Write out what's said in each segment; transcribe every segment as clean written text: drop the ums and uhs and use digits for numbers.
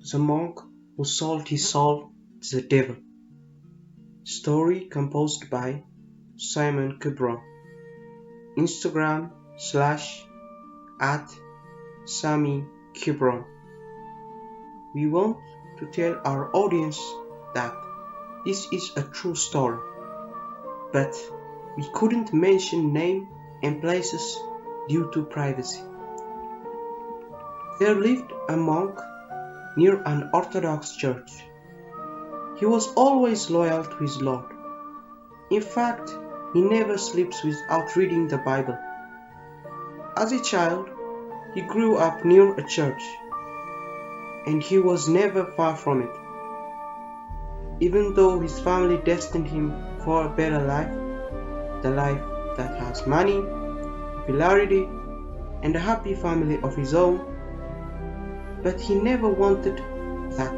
The Monk Who Sold His Soul to the Devil. Story composed by Simon Kibron. Instagram @SammyKibron. We want to tell our audience that this is a true story, but we couldn't mention name and places due to privacy. There lived a monk near an Orthodox church. He was always loyal to his Lord. In fact, he never sleeps without reading the Bible. As a child, he grew up near a church, and he was never far from it. Even though his family destined him for a better life, the life that has money, popularity, and a happy family of his own, but he never wanted that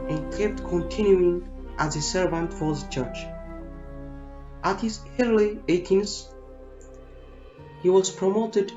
and kept continuing as a servant for the church. At his early 18s, he was promoted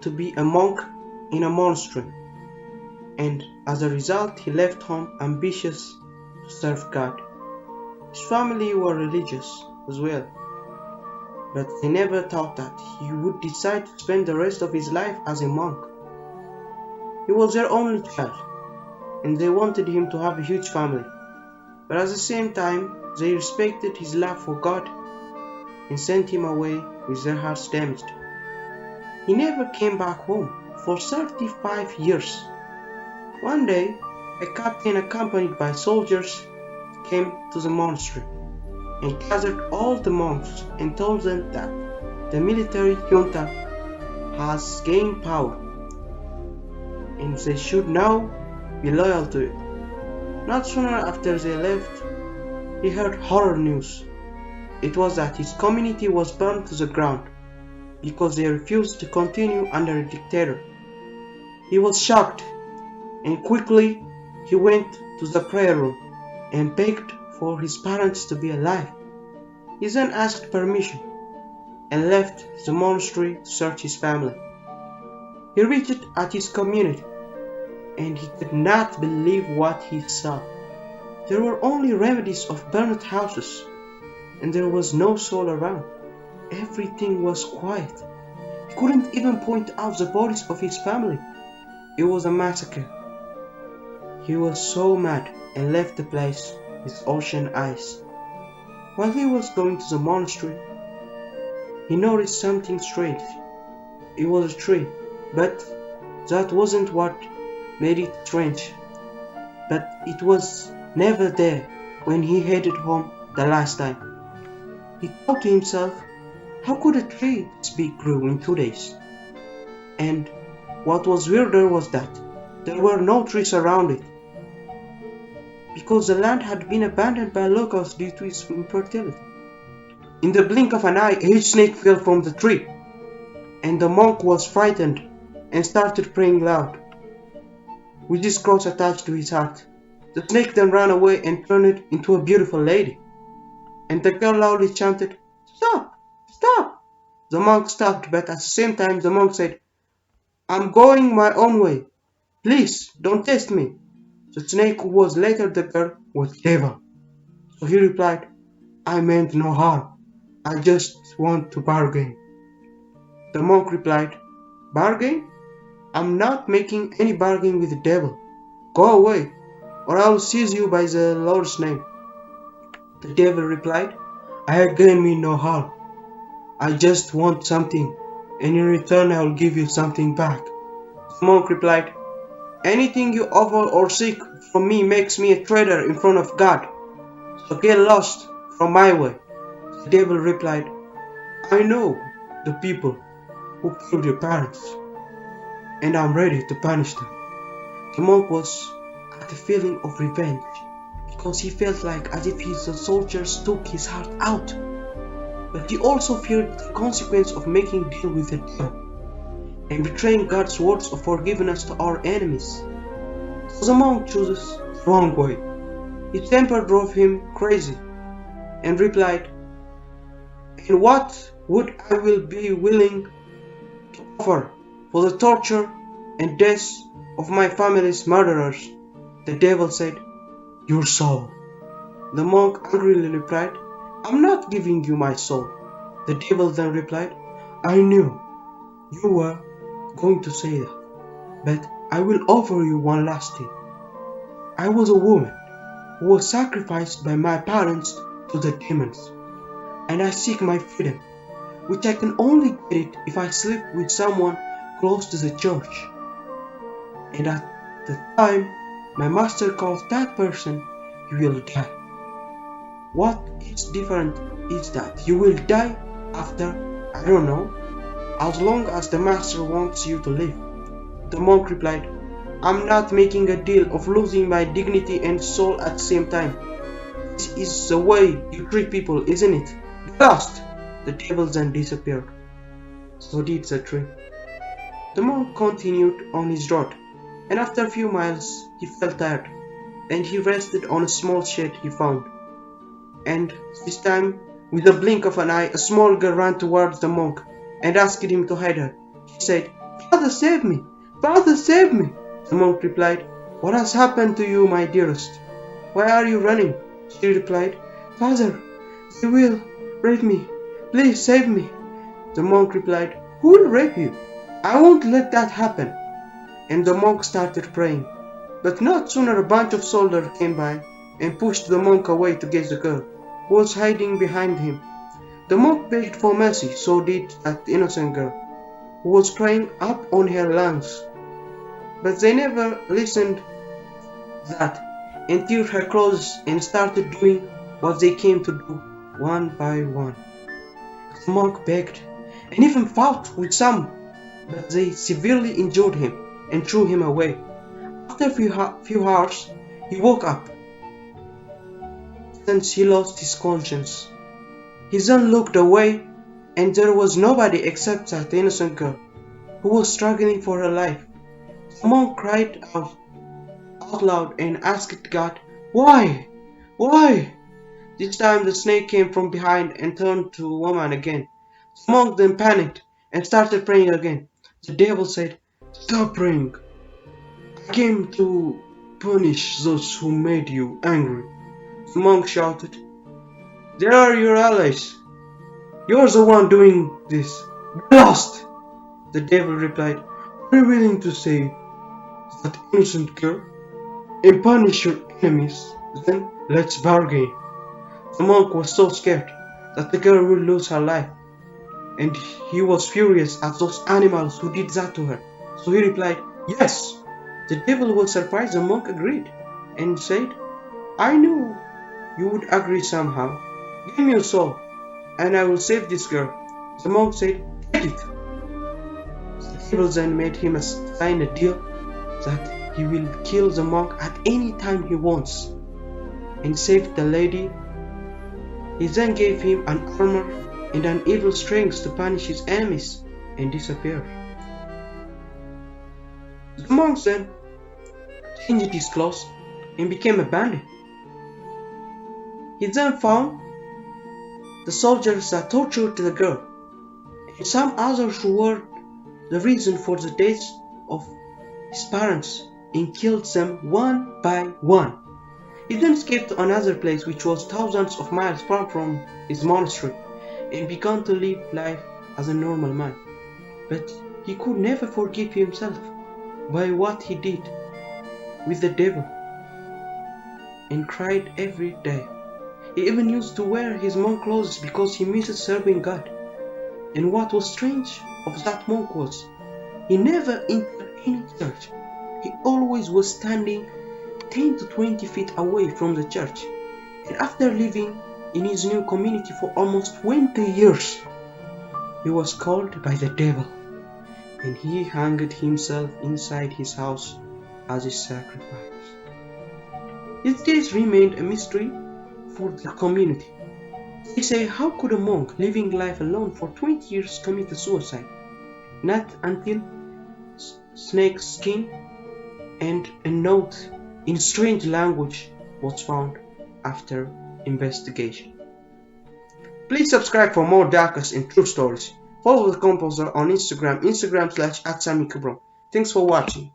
to be a monk in a monastery, and as a result he left home ambitious to serve God. His family were religious as well, but they never thought that he would decide to spend the rest of his life as a monk. He was their only child, and they wanted him to have a huge family, but at the same time they respected his love for God and sent him away with their hearts damaged. He never came back home for 35 years. One day, a captain accompanied by soldiers came to the monastery and gathered all the monks and told them that the military junta has gained power and they should now be loyal to it. Not sooner after they left, he heard horror news. It was that his community was burned to the ground because they refused to continue under a dictator. He was shocked, and quickly he went to the prayer room and begged for his parents to be alive. He then asked permission and left the monastery to search his family. He reached at his community, and he could not believe what he saw. There were only remnants of burned houses, and there was no soul around. Everything was quiet. He couldn't even point out the bodies of his family. It was a massacre. He was so mad and left the place with ocean eyes. While he was going to the monastery, he noticed something strange. It was a tree, but that wasn't what made it strange. But it was never there when he headed home the last time. He thought to himself, how could a tree this big grow in 2 days? And what was weirder was that there were no trees around it, because the land had been abandoned by locals due to its infertility. In the blink of an eye, a huge snake fell from the tree, and the monk was frightened and started praying loud, with his cross attached to his heart. The snake then ran away and turned into a beautiful lady, and the girl loudly chanted, "Stop! Stop!" The monk stopped, but at the same time the monk said, "I'm going my own way. Please, don't test me." The snake, who was later the girl, was devil. So he replied, "I meant no harm. I just want to bargain." The monk replied, "Bargain? I'm not making any bargain with the devil. Go away, or I will seize you by the Lord's name." The devil replied, "I again mean no harm. I just want something, and in return I will give you something back." The monk replied, "Anything you offer or seek from me makes me a traitor in front of God, so get lost from my way." The devil replied, "I know the people who killed your parents, and I'm ready to punish them." The monk was at a feeling of revenge, because he felt like as if his soldiers took his heart out. But he also feared the consequence of making a deal with the devil and betraying God's words of forgiveness to our enemies. So the monk chooses the wrong way. His temper drove him crazy, and replied, "And what would I will be willing to offer for the torture and death of my family's murderers. The devil said, "Your soul." The monk angrily replied, "I'm not giving you my soul." The devil then replied, "I knew you were going to say that, but I will offer you one last thing. I was a woman who was sacrificed by my parents to the demons, and I seek my freedom, which I can only get it if I sleep with someone close to the church. And at the time my master calls that person, you will die. What is different is that you will die after, I don't know, as long as the master wants you to live." The monk replied, "I'm not making a deal of losing my dignity and soul at the same time. This is the way you treat people, isn't it? Get lost." The devil then disappeared. So did the tree. The monk continued on his road, and after a few miles he felt tired, and he rested on a small shed he found. And this time, with a blink of an eye, a small girl ran towards the monk and asked him to hide her. She said, "Father, save me! Father, save me!" The monk replied, "What has happened to you, my dearest? Why are you running?" She replied, "Father, they will rape me. Please save me." The monk replied, "Who will rape you? I won't let that happen." And the monk started praying. But not sooner a bunch of soldiers came by and pushed the monk away to get the girl, who was hiding behind him. The monk begged for mercy, so did that innocent girl, who was crying up on her lungs. But they never listened that, and tore her clothes and started doing what they came to do, one by one. The monk begged, and even fought with some, but they severely injured him and threw him away. After a few hours, he woke up, since he lost his conscience. He then looked away, and there was nobody except that innocent girl, who was struggling for her life. The monk cried out loud and asked God, "Why? Why?" This time the snake came from behind and turned to a woman again. The monk then panicked and started praying again. The devil said, "Stop praying. I came to punish those who made you angry." The monk shouted, "There are your allies. You're the one doing this. Get lost!" The devil replied, "Are you willing to save that innocent girl and punish your enemies? Then let's bargain." The monk was so scared that the girl would lose her life, and he was furious at those animals who did that to her. So he replied, "Yes." The devil was surprised. The monk agreed and said, "I knew you would agree somehow. Give me your soul, and I will save this girl." The monk said, "Take it." The devil then made him sign a deal that he will kill the monk at any time he wants, and save the lady. He then gave him an armor and an evil strength to punish his enemies, and disappeared. The monk then changed his clothes and became a bandit. He then found the soldiers that tortured the girl, and some others who were the reason for the deaths of his parents, and killed them one by one. He then escaped to another place which was thousands of miles far from his monastery, and began to live life as a normal man. But he could never forgive himself by what he did with the devil, and cried every day. He even used to wear his monk clothes because he missed serving God. And what was strange of that monk was, he never entered any church. He always was standing 10 to 20 feet away from the church. And after living in his new community for almost 20 years, he was called by the devil, and he hanged himself inside his house as a sacrifice. His days remained a mystery for the community. They say, how could a monk living life alone for 20 years commit a suicide? Not until snake skin and a note in strange language was found after investigation. Please subscribe for more darkest and true stories. Follow the composer on Instagram, Instagram/@SammyKubro. Thanks for watching.